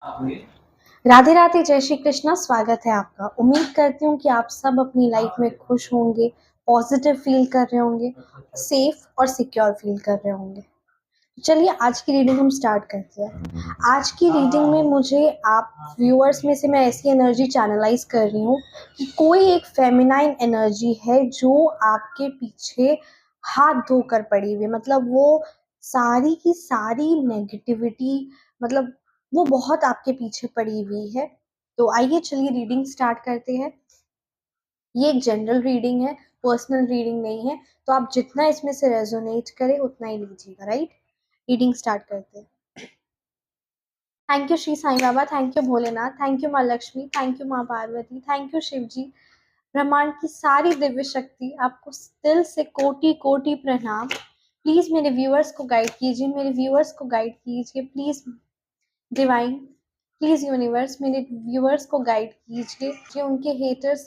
राधे राधे, जय श्री कृष्णा। स्वागत है आपका। उम्मीद करती हूँ कि आप सब अपनी लाइफ में खुश होंगे, पॉजिटिव फील कर रहे होंगे, सेफ और सिक्योर फील कर रहे होंगे। चलिए आज की रीडिंग हम स्टार्ट करते हैं। आज की रीडिंग में मुझे आप व्यूअर्स में से मैं ऐसी एनर्जी चैनलाइज कर रही हूँ कि कोई एक फेमिनाइन एनर्जी है जो आपके पीछे हाथ धोकर पड़ी हुई है। मतलब वो सारी की सारी नेगेटिविटी, मतलब वो बहुत आपके पीछे पड़ी हुई है। तो आइए चलिए रीडिंग स्टार्ट करते हैं। ये एक जनरल रीडिंग है, पर्सनल रीडिंग नहीं है, तो आप जितना इसमें से रेजोनेट करें उतना ही लीजिएगा। राइट, रीडिंग स्टार्ट करते हैं। Thank you Shri Sai Baba, thank you Bholenath, thank you माँ लक्ष्मी, थैंक यू माँ पार्वती, थैंक यू शिव जी। ब्रह्मांड की सारी दिव्य शक्ति, आपको दिल से कोटि कोटि प्रणाम। प्लीज मेरे व्यूअर्स को गाइड कीजिए, मेरे व्यूअर्स को गाइड कीजिए प्लीज। डिवाइन, प्लीज यूनिवर्स मेरे व्यूअर्स को गाइड कीजिए कि उनके हेटर्स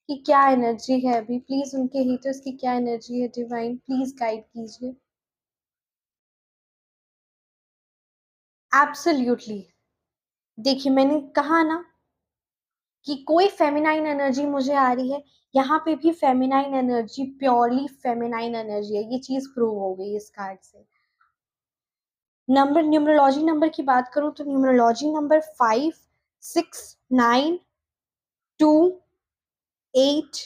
की क्या एनर्जी है अभी। प्लीज उनके हेटर्स की क्या एनर्जी है डिवाइन, प्लीज गाइड कीजिए। एब्सोल्युटली। देखिए मैंने कहा ना कि कोई फेमिनाइन एनर्जी मुझे आ रही है। यहाँ पे भी feminine energy, purely feminine energy है। ये चीज प्रूव हो गई इस कार्ड से। नंबर, न्यूमरोलॉजी नंबर की बात करूं तो न्यूमरोलॉजी नंबर 5, 6, 9, 2, 8,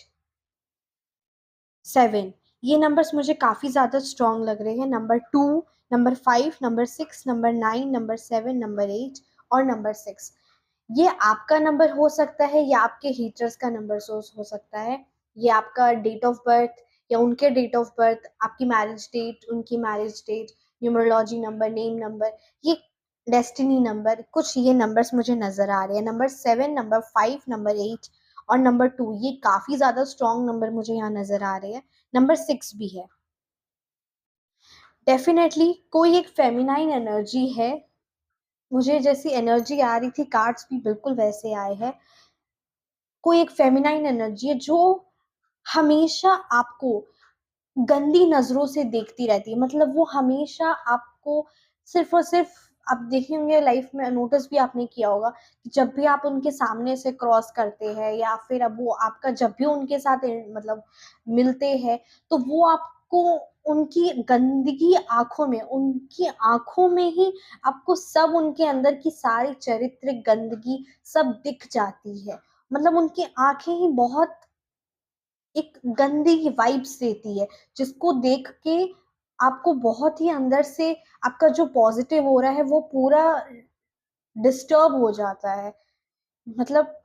7, ये नंबर्स मुझे काफी ज्यादा स्ट्रॉन्ग लग रहे हैं। Number 2, number 5, number 6, number 9, number 7, number 8 और नंबर 6। ये आपका नंबर हो सकता है या आपके हीटर्स का नंबर सोर्स हो सकता है। ये आपका डेट ऑफ बर्थ या उनके डेट ऑफ बर्थ, आपकी मैरिज डेट, उनकी marriage date, numerology number, name number, ये डेस्टिनी नंबर, कुछ ये नंबर्स मुझे नजर आ रहे हैं। नंबर 7, नंबर 5, नंबर 8 और नंबर 2, ये काफी ज्यादा स्ट्रॉन्ग नंबर मुझे यहाँ नजर आ रहे हैं। नंबर 6 भी है। डेफिनेटली कोई एक फेमिनाइन एनर्जी है। मुझे जैसी एनर्जी आ रही थी, कार्ड्स भी बिल्कुल वैसे आए हैं। कोई एक फेमिनाइन एनर्जी है जो हमेशा आपको गंदी नजरों से देखती रहती है। मतलब वो हमेशा आपको सिर्फ और सिर्फ, आप देखे होंगे लाइफ में, नोटिस भी आपने किया होगा कि जब भी आप उनके सामने से क्रॉस करते हैं या फिर अब वो आपका जब भी उनके साथ मतलब मिलते हैं, तो वो आपको उनकी गंदगी आंखों में, उनकी आंखों में ही आपको सब उनके अंदर की सारी चरित्र गंदगी सब दिख जाती है। मतलब उनकी आंखें ही बहुत एक गंदी वाइब्स देती है, जिसको देख के आपको बहुत ही अंदर से आपका जो पॉजिटिव हो रहा है वो पूरा डिस्टर्ब हो जाता है। मतलब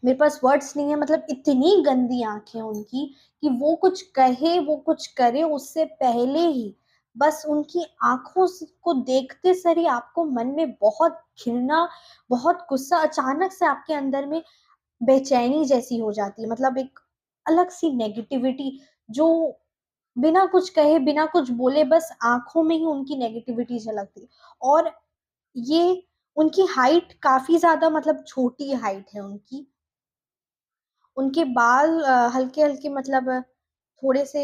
मेरे पास वर्ड्स नहीं है। मतलब इतनी गंदी आंखें उनकी कि वो कुछ कहे, वो कुछ करे उससे पहले ही बस उनकी आंखों को देखते सर ही आपको मन में बहुत घृणा, बहुत गुस्सा, अचानक से आपके अंदर में बेचैनी जैसी हो जाती है। मतलब एक अलग सी नेगेटिविटी जो बिना कुछ कहे, बिना कुछ बोले, बस आंखों में ही उनकी नेगेटिविटी झलकती है। और ये उनकी हाइट काफी ज्यादा, मतलब छोटी हाइट है उनकी। उनके बाल हल्के हल्के, मतलब थोड़े से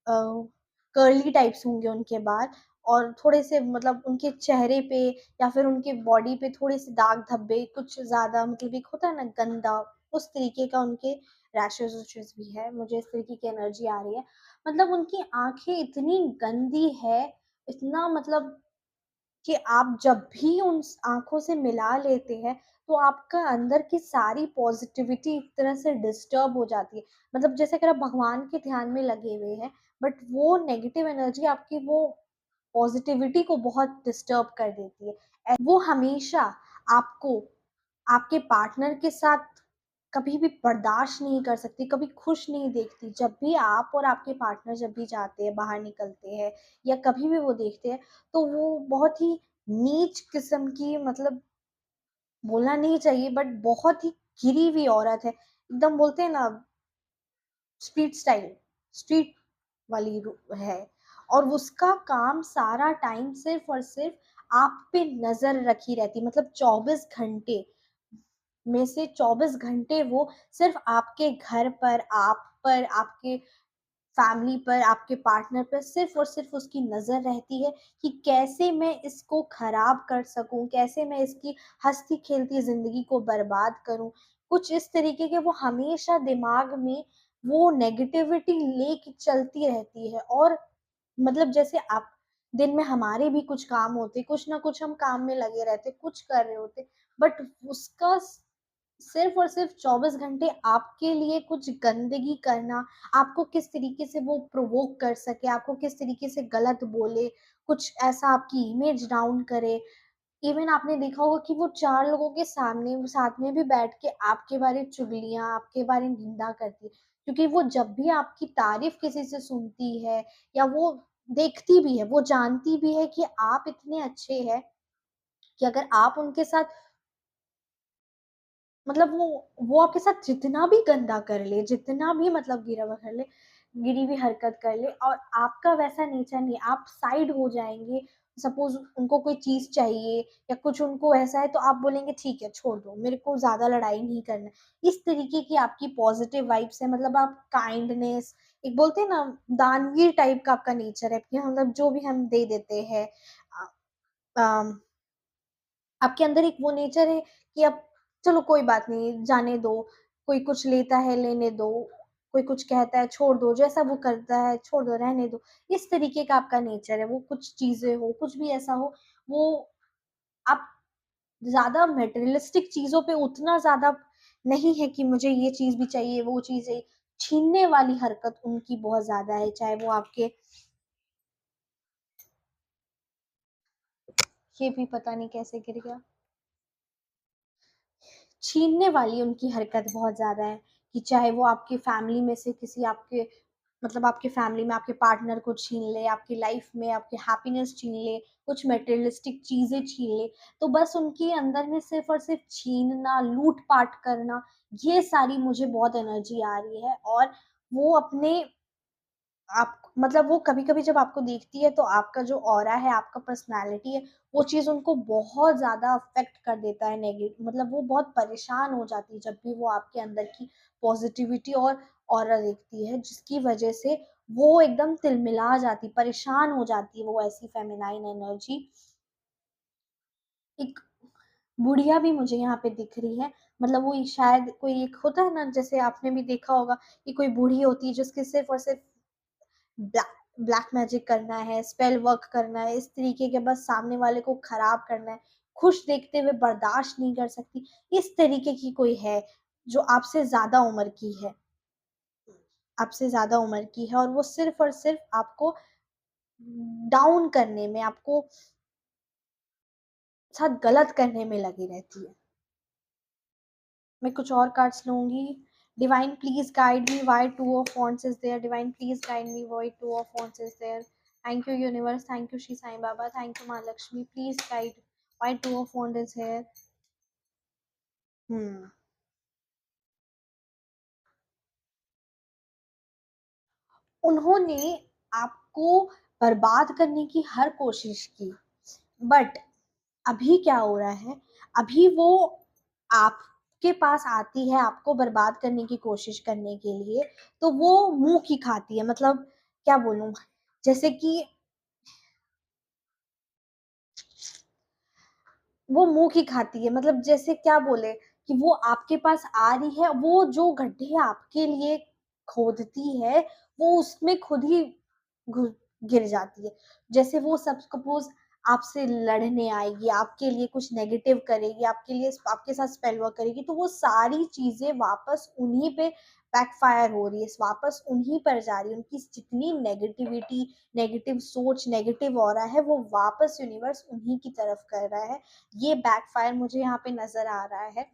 कर्ली टाइप्स होंगे उनके बाल। और थोड़े से, मतलब उनके चेहरे पे या फिर उनके बॉडी पे थोड़े से दाग धब्बे कुछ ज्यादा, मतलब एक होता है ना गंदा, उस तरीके का उनके रैशेस वैशेस भी है। मुझे इस तरीके की एनर्जी आ रही है। मतलब उनकी आंखें इतनी गंदी है, इतना, मतलब कि आप जब भी उन आंखों से मिला लेते हैं तो आपका अंदर की सारी पॉजिटिविटी एक तरह से डिस्टर्ब हो जाती है। मतलब जैसे अगर आप भगवान के ध्यान में लगे हुए हैं, बट वो नेगेटिव एनर्जी आपकी वो पॉजिटिविटी को बहुत डिस्टर्ब कर देती है। वो हमेशा आपको आपके पार्टनर के साथ कभी भी बर्दाश्त नहीं कर सकती, कभी खुश नहीं देखती। जब भी आप और आपके पार्टनर जब भी जाते हैं, बाहर निकलते हैं या कभी भी वो देखते हैं, तो वो बहुत ही नीच किस्म की, मतलब बोलना नहीं चाहिए बट बहुत ही गिरी हुई औरत है। एकदम बोलते हैं ना, स्ट्रीट स्टाइल, स्ट्रीट वाली है। और उसका काम सारा टाइम सिर्फ और सिर्फ आप पे नजर रखी रहती। मतलब 24 घंटे में से 24 घंटे वो सिर्फ आपके घर पर, आप पर, आपके फैमिली पर, आपके पार्टनर पर सिर्फ़ और सिर्फ़ उसकी नज़र रहती है कि कैसे मैं इसको खराब कर सकूँ, कैसे मैं इसकी हँसती-खेलती ज़िंदगी को बर्बाद करूँ। कुछ इस तरीके के वो हमेशा दिमाग में वो नेगेटिविटी लेके चलती रहती है। और मतलब जैसे आप दिन में हमारे भी कुछ काम होते, कुछ ना कुछ हम काम में लगे रहते, कुछ कर रहे होते, बट उसका सिर्फ़ और सिर्फ़ 24 घंटे आपके लिए कुछ गंदगी करना, आपको किस तरीके से वो प्रोवोक कर सके, आपको किस तरीके से गलत बोले, कुछ ऐसा आपकी इमेज डाउन करे। इवन आपने देखा होगा कि वो 4 लोगों के सामने साथ में भी बैठ के आपके बारे चुगलियाँ, आपके बारे में निंदा करती है। क्योंकि वो जब भी आपकी तारीफ़ किसी से सुनती है या वो देखती भी है, वो जानती भी है कि आप इतने अच्छे हैं कि अगर आप उनके साथ मतलब वो आपके साथ जितना भी गंदा कर ले, जितना भी मतलब गिरा हुआ कर ले, गिरी हुई हरकत कर ले और आपका वैसा नेचर नहीं है, आप साइड हो जाएँगे। सपोज़ उनको कोई चीज़ चाहिए या कुछ उनको ऐसा है तो आप बोलेंगे ठीक है छोड़ दो, मेरे को ज़्यादा लड़ाई नहीं करना है। इस तरीके की आपकी पॉज़िटिव वाइब्स है, मतलब आप काइंडनेस, एक बोलते हैं ना दानवीर टाइप का आपका नेचर है कि मतलब जो भी हम दे देते हैं। अ, आपके अंदर एक वो नेचर है कि अब चलो कोई बात नहीं, जाने दो, कोई कुछ लेता है लेने दो, कोई कुछ कहता है छोड़ दो, जैसा वो करता है छोड़ दो, रहने दो। इस तरीके का आपका नेचर है, वो कुछ चीज़ें हो, कुछ भी ऐसा हो, वो आप ज़्यादा मटेरियलिस्टिक चीज़ों पे उतना ज़्यादा नहीं है कि मुझे ये चीज़ भी चाहिए, वो चीज़ चाहिए। छीनने वाली हरकत उनकी बहुत ज़्यादा है, चाहे वो आपके ये भी पता नहीं कैसे गिर गया। छीनने वाली उनकी हरकत बहुत ज़्यादा है कि चाहे वो आपकी फैमिली में से किसी आपके मतलब आपके फैमिली में आपके पार्टनर को छीन ले, आपकी लाइफ में आपकी हैप्पीनेस छीन ले, कुछ मटेरियलिस्टिक चीज़ें छीन ले, तो बस उनके अंदर में सिर्फ़ और सिर्फ़ छीनना, लूट-पाट करना, ये सारी मुझे बहुत एनर्जी आ रही है। और वो अपने आप मतलब वो कभी-कभी जब आपको देखती है तो आपका जो ऑरा है, आपका पर्सनैलिटी है, वो चीज़ उनको बहुत ज़्यादा अफ़ेक्ट कर देता है मतलब वो बहुत परेशान हो जाती है जब भी वो आपके अंदर की पॉज़िटिविटी और ऑरा देखती है, जिसकी वज़ह से वो एकदम तिलमिला जाती, परेशान हो जाती है वो ऐसी फ़ेमिनाइन एनर्जी। एक बुढ़िया भी मुझे यहाँ पे दिख रही है, मतलब वो शायद कोई एक होता है ना जैसे आपने भी देखा होगा कि कोई बूढ़ी होती है जिसके सिर्फ़ और सिर्फ़ ब्लैक मैजिक करना है, स्पेल वर्क करना है, इस तरीके के बस सामने वाले को खराब करना है, खुश देखते हुए बर्दाश्त नहीं कर सकती, इस तरीके की कोई है, जो आपसे ज़्यादा उम्र की है, आपसे ज़्यादा उम्र की है और वो सिर्फ़ और सिर्फ़ आपको डाउन करने में, आपको साथ गलत करने में लगी रहती है। मैं कुछ और कार्ड्स लूँगी। Divine please guide me why 2 of wands is there, divine please guide me why 2 of wands is there. Thank you universe, thank you Shri Sai Baba, thank you माँ Lakshmi, please guide why 2 of wand is here. हुँ। उन्होंने आपको बर्बाद करने की हर कोशिश की, but अभी क्या हो रहा है, अभी वो आपके पास आती है आपको बर्बाद करने की कोशिश करने के लिए, तो वो मुँह की खाती है, मतलब क्या बोलूँ? जैसे कि वो मुँह की खाती है, मतलब जैसे क्या बोले कि वो आपके पास आ रही है, वो जो गड्ढे आपके लिए खोदती है, वो उसमें खुद ही घु गिर जाती है। जैसे वो सपोज़ आपसे लड़ने आएगी, आपके लिए कुछ नेगेटिव करेगी, आपके लिए आपके साथ स्पेल वर्क करेगी, तो वो सारी चीज़ें वापस उन्हीं पे बैकफ़ायर हो रही है, वापस उन्हीं पर जा रही है। उनकी जितनी नेगेटिविटी, नेगेटिव सोच, नेगेटिव ऑरा है, वो वापस यूनिवर्स उन्हीं की तरफ कर रहा है। ये बैकफ़ायर मुझे यहाँ पे नज़र आ रहा है।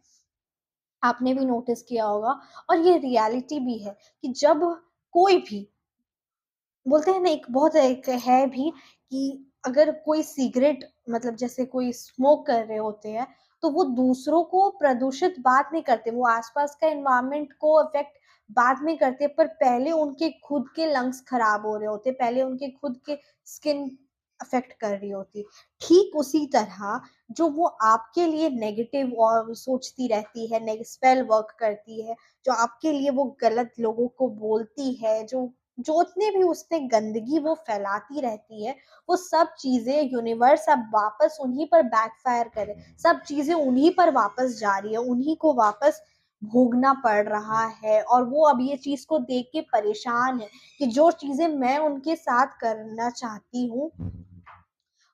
आपने भी नोटिस किया होगा और ये रियलिटी भी है कि जब कोई भी बोलते हैं ना एक बहुत एक है भी कि अगर कोई सिगरेट मतलब जैसे कोई स्मोक कर रहे होते हैं, तो वो दूसरों को प्रदूषित बाद में करते, वो आस-पास का एनवायरनमेंट को अफ़ेक्ट बाद में करते, पर पहले उनके खुद के लंग्स खराब हो रहे होते, पहले उनके खुद के स्किन अफ़ेक्ट कर रही होती। ठीक उसी तरह जो वो आपके लिए नेगेटिव और सोचती रहती है, स्पेल वर्क करती है, जो आपके लिए वो गलत लोगों को बोलती है, जो जितने भी उसने गंदगी वो फैलाती रहती है, वो सब चीजें यूनिवर्स अब वापस उन्हीं पर बैकफायर करे, सब चीजें उन्हीं पर वापस जा रही है, उन्हीं को वापस भोगना पड़ रहा है। और वो अब ये चीज को देख के परेशान है कि जो चीजें मैं उनके साथ करना चाहती हूँ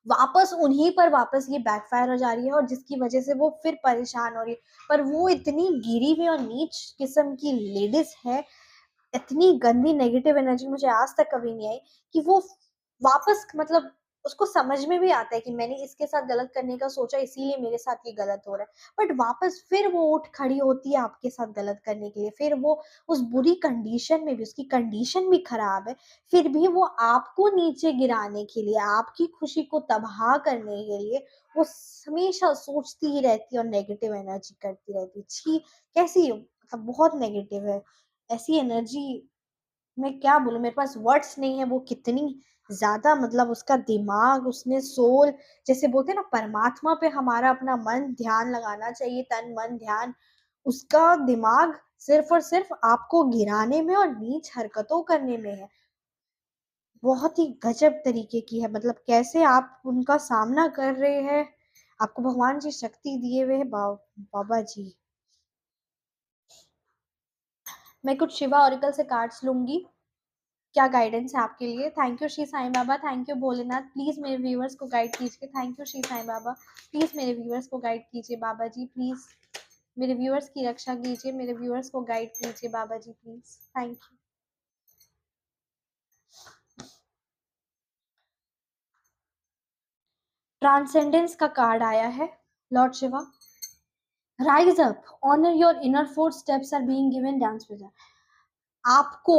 वापस उन्हीं पर वापस ये बैकफायर हो जा रही है, और जिसकी वजह से वो फिर परेशान हो रही है। पर वो इतनी गिरी हुई और नीच किस्म की लेडीज है, इतनी गंदी नेगेटिव एनर्जी मुझे आज तक कभी नहीं आई कि वो वापस मतलब उसको समझ में भी आता है कि मैंने इसके साथ गलत करने का सोचा, इसीलिए मेरे साथ ये गलत हो रहा है, बट वापस फिर वो उठ खड़ी होती है आपके साथ गलत करने के लिए। फिर वो उस बुरी कंडीशन में भी, उसकी कंडीशन भी खराब है, फिर भी वो आपको नीचे गिराने के लिए, आपकी खुशी को तबाह करने के लिए वो हमेशा सोचती ही रहती है और नेगेटिव एनर्जी करती रहती है। छी, कैसी मतलब बहुत नेगेटिव है ऐसी एनर्जी। मैं क्या बोलूं, मेरे पास वर्ड्स नहीं है। वो कितनी ज्यादा मतलब उसका दिमाग, उसने सोल, जैसे बोलते हैं ना परमात्मा पे हमारा अपना मन ध्यान लगाना चाहिए, तन मन ध्यान, उसका दिमाग सिर्फ और सिर्फ आपको गिराने में और नीच हरकतों करने में है। बहुत ही गजब तरीके की है, मतलब कैसे आप उनका सामना कर रहे हैं। आपको भगवान जी शक्ति दिए हुए हैं बाबा जी। मैं कुछ शिवा ओरिकल से कार्ड्स लूंगी, क्या गाइडेंस है आपके लिए। Thank you Shri Sai Baba, thank you Bholenath, please मेरे व्यूअर्स को गाइड कीजिए। Thank you Shri Sai Baba, please मेरे व्यूअर्स को गाइड कीजिए बाबा जी, प्लीज मेरे व्यूअर्स की रक्षा कीजिए, मेरे व्यूअर्स को गाइड कीजिए Baba ji, please, thank you. Transcendence का कार्ड आया है, lord Shiva. Rise up, honour your inner four steps are being given, dance with. आपको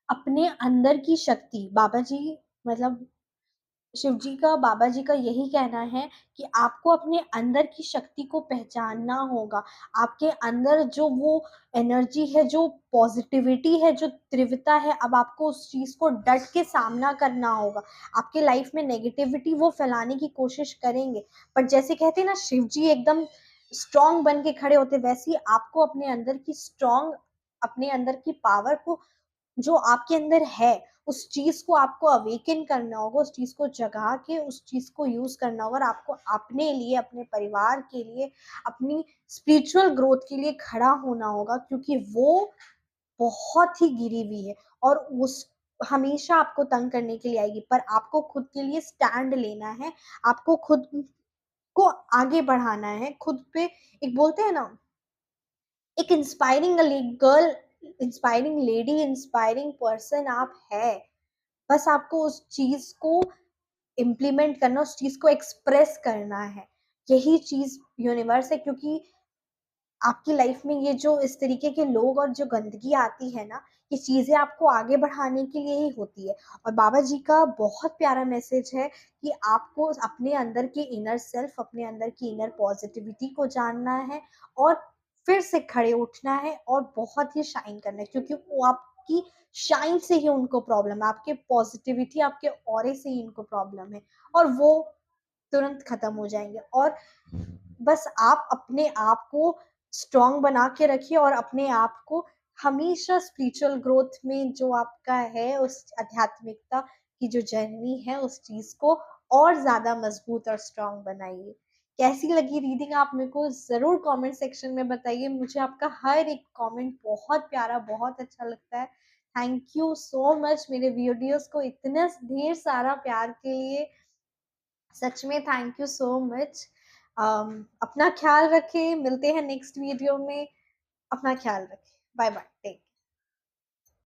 अपने अंदर की शक्ति, बाबा जी मतलब शिव जी का, बाबा जी का यही कहना है कि आपको अपने अंदर की शक्ति को पहचानना होगा। आपके अंदर जो वो एनर्जी है, जो पॉजिटिविटी है, जो तीव्रता है, अब आपको उस चीज को डट के सामना करना होगा। आपके लाइफ में नेगेटिविटी वो फैलाने की कोशिश करेंगे, पर जैसे कहते हैं ना शिव जी एकदम स्ट्रांग बन के खड़े होते, वैसे ही आपको अपने अंदर की स्ट्रांग, अपने अंदर की पावर को जो आपके अंदर है, उस चीज को आपको अवेकन करना होगा, उस चीज को जगा के उस चीज को यूज करना होगा, और आपको अपने लिए, अपने परिवार के लिए, अपनी स्पिरिचुअल ग्रोथ के लिए खड़ा होना होगा, क्योंकि वो बहुत ही गिरी हुई है और उस हमेशा आपको तंग करने के लिए आएगी। पर आपको खुद के लिए स्टैंड लेना है, आपको खुद को आगे बढ़ाना है, खुद पे एक बोलते हैं ना, एक inspiring girl, inspiring lady, inspiring person आप है। बस आपको उस चीज को इम्प्लीमेंट करना, उस चीज को एक्सप्रेस करना है, यही चीज यूनिवर्स है। क्योंकि आपकी लाइफ में ये जो इस तरीके के लोग और जो गंदगी आती है ना, ये चीजें आपको आगे बढ़ाने के लिए ही होती है। और बाबा जी का बहुत प्यारा मैसेज है कि आपको अपने अंदर के इनर सेल्फ, अपने अंदर की इनर पॉजिटिविटी को जानना है, और फिर से खड़े उठना है और बहुत ही शाइन करना है, क्योंकि वो आपकी शाइन से ही उनको प्रॉब्लम है, आपके पॉजिटिविटी, आपके ऑरे से ही इनको प्रॉब्लम है, और वो तुरंत खत्म हो जाएंगे। और बस आप अपने आप को स्ट्रांग बना के रखिए, और अपने आप को हमेशा स्पिरिचुअल ग्रोथ में जो आपका है, उस आध्यात्मिकता की जो जर्नी है, उस चीज को और ज्यादा मजबूत और स्ट्रांग बनाइए। कैसी लगी रीडिंग आप मेरे को जरूर कमेंट सेक्शन में बताइए। मुझे आपका हर एक कमेंट बहुत प्यारा, बहुत अच्छा लगता है। थैंक यू सो मच मेरे वीडियोस को इतना ढेर सारा प्यार के लिए, सच में थैंक यू सो मच। अपना ख्याल रखें, मिलते हैं नेक्स्ट वीडियो में। अपना ख्याल रखें, बाय बाय, टेक